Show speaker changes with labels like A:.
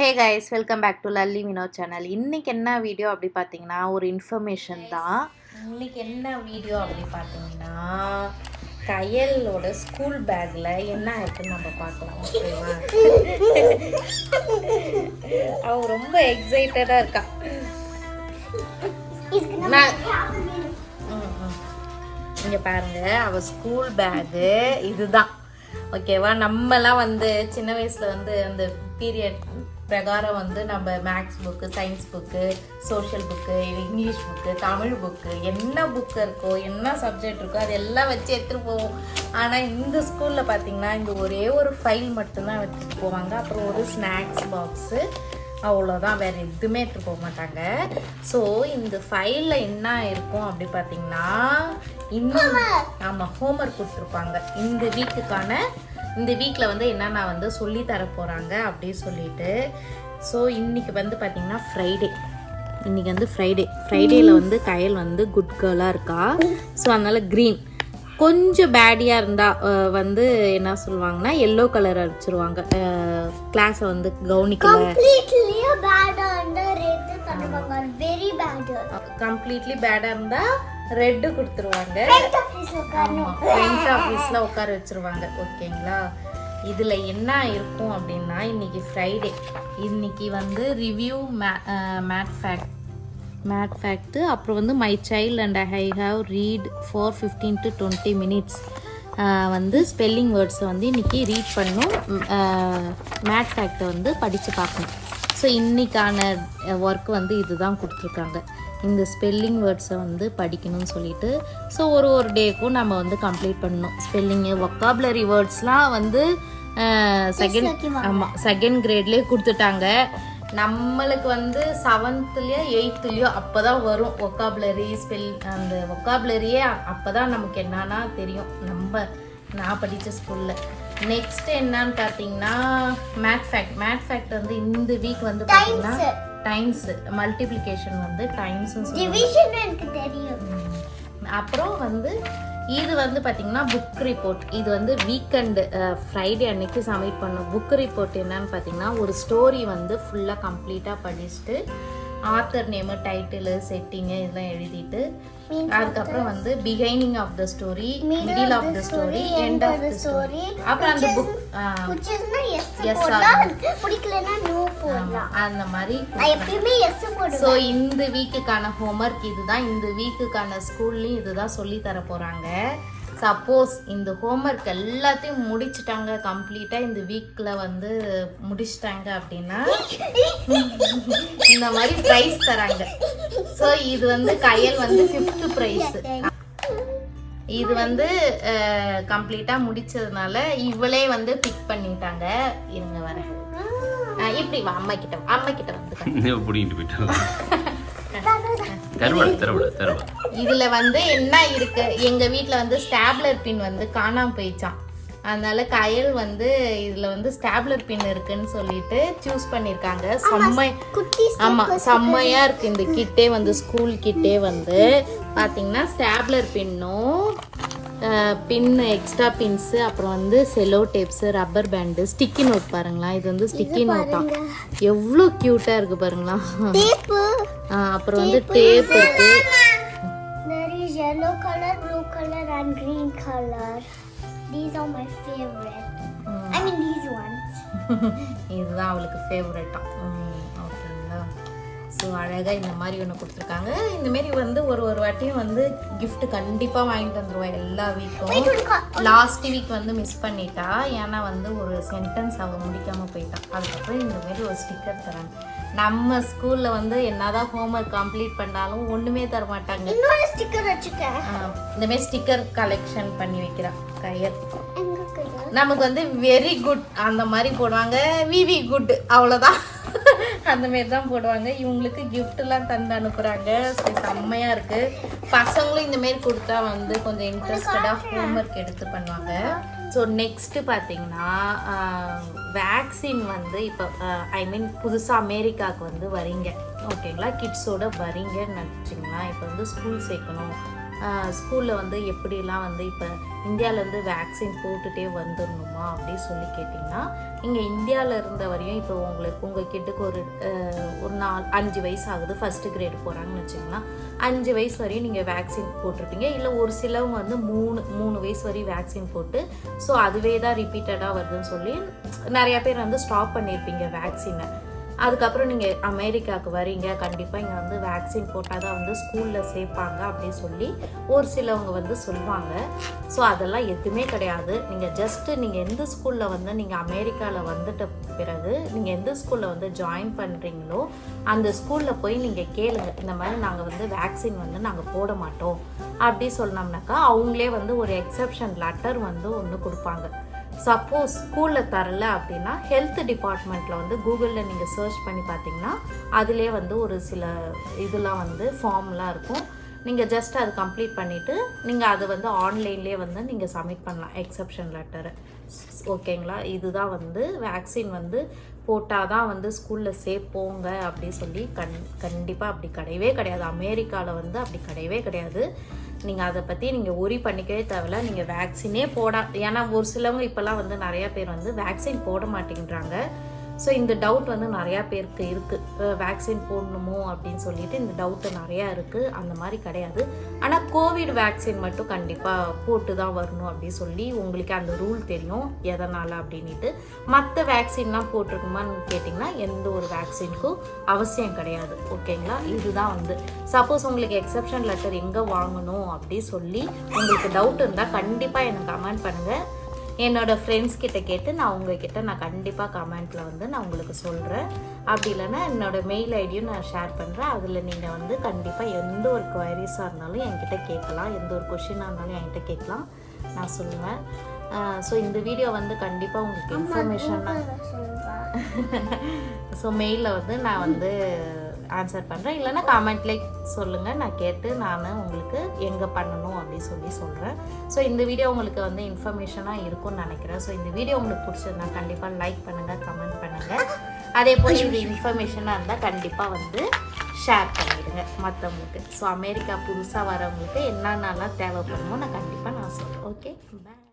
A: Hey guys, welcome back to LaliVino channel. இன்றைக்கி என்ன video அப்படி பார்த்தீங்கன்னா ஒரு இன்ஃபர்மேஷன் தான். இன்றைக்கி என்ன வீடியோ அப்படி பார்த்தீங்கன்னா கயலோட ஸ்கூல் பேக்கில் என்ன இருக்குன்னு நம்ம பார்க்கலாம். ஓகேவா? அவ ரொம்ப எக்ஸைட்டடாக இருக்கா. இங்கே பாருங்க, அவள் ஸ்கூல் பேக்கு இதுதான். ஓகேவா? நம்மலாம் வந்து சின்ன வயசில் வந்து அந்த பீரியட் பிரகாரம் வந்து நம்ம maths book, science book, social book, English book, Tamil book, என்ன புக்கு இருக்கோ, என்ன சப்ஜெக்ட் இருக்கோ அது எல்லாம் வச்சு எடுத்துகிட்டு போவோம். ஆனால் இந்த ஸ்கூலில் பார்த்திங்கன்னா இந்த ஒரே ஒரு ஃபைல் மட்டும்தான் எடுத்துகிட்டு போவாங்க. அப்புறம் ஒரு ஸ்நாக்ஸ் பாக்ஸு, அவ்வளோதான். வேறு எதுவுமே எடுத்துகிட்டு போக மாட்டாங்க. ஸோ இந்த ஃபைலில் என்ன இருக்கும் அப்படி பார்த்திங்கன்னா ஆமாம், ஹோம்ஒர்க் கொடுத்துருப்பாங்க. இந்த வீக்கில் வந்து என்னென்ன வந்து சொல்லி தர போகிறாங்க அப்படி சொல்லிட்டு. ஸோ இன்றைக்கி வந்து பார்த்திங்கன்னா இன்றைக்கி வந்து ஃப்ரைடேயில் வந்து கயல் வந்து குட் கேர்ளாக இருக்கா. ஸோ அதனால் க்ரீன். கொஞ்சம் பேடியாக இருந்தால் வந்து என்ன சொல்லுவாங்கன்னா எல்லோ கலர் அடிச்சிருவாங்க. கிளாஸை வந்து கவனிக்கல. கம்ப்ளீட்லி பேடாக இருந்தால் ரெட்டு கொடுத்துருவாங்க. ஃப்ரண்ட் ஆஃபீஸில் உட்கார வச்சுருவாங்க. ஓகேங்களா? இதில் என்ன இருக்கும் அப்படின்னா இன்னைக்கு ஃப்ரைடே. இன்னைக்கு வந்து ரிவ்யூ மேட் ஃபேக்ட்டு, அப்புறம் வந்து my child and I have read for 15 to 20 minutes வந்து ஸ்பெல்லிங் வேர்ட்ஸை வந்து இன்றைக்கி ரீட் பண்ணும். மேட் ஃபேக்டை வந்து படித்து பார்க்கணும். ஸோ இன்றைக்கான ஒர்க் வந்து இதுதான் கொடுத்துருக்காங்க. இந்த ஸ்பெல்லிங் வேர்ட்ஸை வந்து படிக்கணும்னு சொல்லிட்டு. ஸோ ஒரு டேக்கும் நம்ம வந்து கம்ப்ளீட் பண்ணணும். ஸ்பெல்லிங்கு, வொக்காபுலரி வேர்ட்ஸ்லாம் வந்து செகண்ட் கிரேட்லேயே கொடுத்துட்டாங்க. நம்மளுக்கு வந்து 7th-லையோ 8th-லையோ அப்போ தான் வரும் வொக்காபுலரி, அந்த வொக்காபுலரியே அப்போ தான் நமக்கு என்னன்னா தெரியும். நான் படித்த ஸ்கூலில் நெக்ஸ்ட் என்னன்னு பார்த்தீங்கன்னா மேட் ஃபேக்ட் வந்து இந்த வீக் வந்து பார்த்தீங்கன்னா டைம்ஸ், மல்டிப்ளிகேஷன் வந்து டைம்ஸ். அப்புறம் வந்து இது வந்து பார்த்தீங்கன்னா புக் ரிப்போர்ட். இது வந்து வீக்கெண்டு ஃப்ரைடே அன்னைக்கு சப்மிட் பண்ணோம். புக் ரிப்போர்ட் என்னன்னு பார்த்தீங்கன்னா ஒரு ஸ்டோரி வந்து ஃபுல்லாக கம்ப்ளீட்டாக படிச்சுட்டு ஆத்தர் நேமு, டைட்டிலு, செட்டிங்கு இதெல்லாம் எழுதிட்டு அதுக்கப்புறம் வந்து beginning of the story, middle of the story, end of the story, அப்புறம் அந்த புக் அந்த மாதிரி. ஸோ இந்த வீக்குக்கான ஹோம்ஒர்க் இதுதான். இந்த வீக்குக்கான ஸ்கூல்லையும் இதுதான் சொல்லி தர போகிறாங்க. சப்போஸ் இந்த ஹோம்ஒர்க் எல்லாத்தையும் முடிச்சுட்டாங்க, கம்ப்ளீட்டாக இந்த வீக்கில் வந்து முடிச்சிட்டாங்க அப்படின்னா இந்த மாதிரி ப்ரைஸ் தராங்க. ஸோ இது வந்து கயல் வந்து 5th ப்ரைஸ். இது வந்து கம்ப்ளீட்டாக முடிச்சதுனால இவளே வந்து பிக் பண்ணிட்டாங்க. இருங்க வரேன், இப்படி வா, அம்மா கிட்ட வந்து இதுல வந்து என்ன இருக்கு, எங்க வீட்டுல வந்து ஸ்டாப்லர் பின் வந்து காணாம போயிடுச்சான். அதனால கயல் வந்து இதுல வந்து ஸ்டாப்லர் பின் இருக்குன்னு சொல்லிட்டு சூஸ் பண்ணிருக்காங்க. செம்மையா இருக்கு இந்த கிட்டே வந்து, ஸ்கூல் கிட்டே வந்து பாத்தீங்கன்னா ஸ்டாப்லர் பின்னும் எக்ஸ்ட்ரா பின்ஸு, அப்புறம் வந்து cello tapes, rubber band, sticky note. பாருங்களா, இது வந்து ஸ்டிக்கி நோட்டா, எவ்வளோ க்யூட்டாக இருக்குது பாருங்களா. அப்புறம் வந்து டேப் இருக்கு.
B: Yellow color, blue color and green color. These are my favorite. I mean these ones.
A: இதுதான் அவளுக்கு ஃபேவரட்டா. ஓகேங்களா? ஸோ அழகாக இந்த மாதிரி ஒன்று கொடுத்துருக்காங்க. இந்தமாரி வந்து ஒரு வாட்டியும் வந்து கிஃப்ட் கண்டிப்பாக வாங்கிட்டு வந்துடுவாள் எல்லா வீக்கும். லாஸ்ட் வீக் வந்து மிஸ் பண்ணிட்டா, ஏன்னா வந்து ஒரு சென்டென்ஸ் அவள் முடிக்காமல் போயிட்டான். அதுக்கப்புறம் இந்தமாரி ஒரு ஸ்டிக்கர் தராங்க. நம்ம ஸ்கூலில் வந்து என்னதான் ஹோம்ஒர்க் கம்ப்ளீட் பண்ணாலும் ஒன்றுமே தர மாட்டாங்க. இந்தமாரி ஸ்டிக்கர் கலெக்ஷன் பண்ணி வைக்கிறான் கயல். நமக்கு வந்து வெரி குட் அந்த மாதிரி போடுவாங்க, விவி குட் அவ்வளோதான். அந்த மாரி தான் போடுவாங்க. இவங்களுக்கு கிஃப்ட்லாம் தந்து அனுப்புகிறாங்க. செம்மையாக இருக்குது. பசங்களும் இந்தமாரி கொடுத்தா வந்து கொஞ்சம் இன்ட்ரெஸ்டடாக ஹோம்ஒர்க் எடுத்து பண்ணுவாங்க. ஸோ நெக்ஸ்ட்டு பார்த்தீங்கன்னா வேக்சின் வந்து இப்போ புதுசாக அமெரிக்காவுக்கு வந்து வரீங்க. ஓகேங்களா? கிட்ஸோட வரீங்கன்னு நினச்சிங்கன்னா இப்போ வந்து ஸ்கூல் சேர்க்கணும் ஸ்கூலில் வந்து எப்படிலாம் வந்து இப்போ இந்தியாவிலேருந்து வேக்சின் போட்டுகிட்டே வந்துடணுமா அப்படி சொல்லி கேட்டிங்கன்னா, இங்கே இந்தியாவில் இருந்த வரையும் இப்போ உங்கள் கிட்டுக்கு ஒரு 5 வயசு ஆகுது, ஃபஸ்ட்டு கிரேடு போகிறாங்கன்னு வச்சுக்கலாம். 5 வயசு வரையும் நீங்கள் வேக்சின் போட்டிருப்பீங்க. இல்லை ஒரு சிலவங்க வந்து 3 வயசு வரையும் வேக்சின் போட்டு ஸோ அதுவே தான் ரிப்பீட்டடாக வருதுன்னு சொல்லி நிறையா பேர் வந்து ஸ்டாப் பண்ணியிருப்பீங்க வேக்சினை. அதுக்கப்புறம் நீங்கள் அமெரிக்காவுக்கு வரீங்க, கண்டிப்பாக இங்கே வந்து வேக்சின் போட்டால் தான் வந்து ஸ்கூலில் சேர்ப்பாங்க அப்படின்னு சொல்லி ஒரு சிலவங்க வந்து சொல்லுவாங்க. ஸோ அதெல்லாம் எதுவுமே கிடையாது. நீங்கள் ஜஸ்ட்டு நீங்கள் எந்த ஸ்கூலில் வந்து நீங்கள் அமெரிக்காவில் வந்துட்ட பிறகு நீங்கள் எந்த ஸ்கூலில் வந்து ஜாயின் பண்ணுறீங்களோ அந்த ஸ்கூலில் போய் நீங்கள் கேளுங்க, இந்த மாதிரி நாங்கள் வந்து வேக்சின் வந்து நாங்கள் போட மாட்டோம் அப்படி சொன்னோம்னாக்கா அவங்களே வந்து ஒரு எக்ஸப்ஷன் லெட்டர் வந்து ஒன்று கொடுப்பாங்க. சப்போஸ் ஸ்கூலில் தரல அப்படின்னா ஹெல்த் டிபார்ட்மெண்ட்டில் வந்து கூகுளில் நீங்கள் சர்ச் பண்ணி பார்த்தீங்கன்னா அதிலே வந்து ஒரு சில இதெல்லாம் வந்து ஃபார்ம்லாம் இருக்கும். நீங்கள் ஜஸ்ட் அது கம்ப்ளீட் பண்ணிவிட்டு நீங்கள் அதை வந்து ஆன்லைன்லேயே வந்து நீங்கள் சப்மிட் பண்ணலாம் எக்ஸப்ஷன் லெட்டரை. ஓகேங்களா? இதுதான் வந்து வேக்சின் வந்து போட்டால் தான் வந்து ஸ்கூலில் சேர்ப்போங்க அப்படி சொல்லி கண்டிப்பாக அப்படி கிடையவே கிடையாது. அமெரிக்காவில் வந்து அப்படி கிடையவே கிடையாது. நீங்கள் அதை பற்றி நீங்கள் ஒரி பண்ணிக்கவே தேவையில்ல. நீங்கள் வேக்சினே ஏன்னா ஒரு சிலவங்க இப்போல்லாம் வந்து நிறையா பேர் வந்து வேக்சின் போட மாட்டேங்கிறாங்க. ஸோ இந்த டவுட் வந்து நிறையா பேருக்கு இருக்குது, வேக்சின் போடணுமோ அப்படின்னு சொல்லிட்டு இந்த டவுட்டு நிறையா இருக்குது. அந்த மாதிரி கிடையாது. ஆனால் கோவிட் வேக்சின் மட்டும் கண்டிப்பாக போட்டு தான் வரணும் அப்படின்னு சொல்லி உங்களுக்கு அந்த ரூல் தெரியும் எதனால் அப்படின்ட்டு. மற்ற வேக்சின்லாம் போட்டிருக்குமான்னு கேட்டிங்கன்னா எந்த ஒரு வேக்சினுக்கும் அவசியம் கிடையாது. ஓகேங்களா? இதுதான் வந்து சப்போஸ் உங்களுக்கு எக்ஸப்ஷன் லெட்டர் எங்கே வாங்கணும் அப்படி சொல்லி உங்களுக்கு டவுட் இருந்தால் கண்டிப்பாக எனக்கு கமெண்ட் பண்ணுங்கள். என்னோடய ஃப்ரெண்ட்ஸ் கிட்ட கேட்டு நான் உங்ககிட்ட நான் கண்டிப்பாக கமெண்ட்டில் வந்து நான் உங்களுக்கு சொல்கிறேன். அப்படி இல்லைன்னா என்னோடய மெயில் ஐடியும் நான் ஷேர் பண்ணுறேன். அதில் நீங்கள் வந்து கண்டிப்பாக எந்த ஒரு குவரிஸாக இருந்தாலும் என்கிட்ட கேட்கலாம், எந்த ஒரு கொஷினாக இருந்தாலும் என்கிட்ட கேட்கலாம், நான் சொல்லுவேன். ஸோ இந்த வீடியோ வந்து கண்டிப்பாக உங்களுக்கு இன்ஃபர்மேஷனாக ஸோ மெயிலில் வந்து நான் வந்து ஆன்சர் பண்ணுறேன். இல்லைன்னா கமெண்ட்லேயே சொல்லுங்கள், நான் கேட்டு நான் உங்களுக்கு எங்கே பண்ணணும் அப்படின்னு சொல்லி சொல்கிறேன். ஸோ இந்த வீடியோ உங்களுக்கு வந்து இன்ஃபர்மேஷனாக இருக்கும்னு நினைக்கிறேன். ஸோ இந்த வீடியோ உங்களுக்கு பிடிச்சிருந்தா கண்டிப்பாக லைக் பண்ணுங்கள், கமெண்ட் பண்ணுங்கள். அதே போல் இது இன்ஃபர்மேஷனாக இருந்தால் கண்டிப்பாக வந்து ஷேர் பண்ணிவிடுங்க மற்றவங்களுக்கு. ஸோ அமெரிக்கா புதுசாக வரவங்களுக்கு என்னென்னலாம் தேவைப்படுமோ நான் கண்டிப்பாக நான் சொல்கிறேன். ஓகே, பாய்.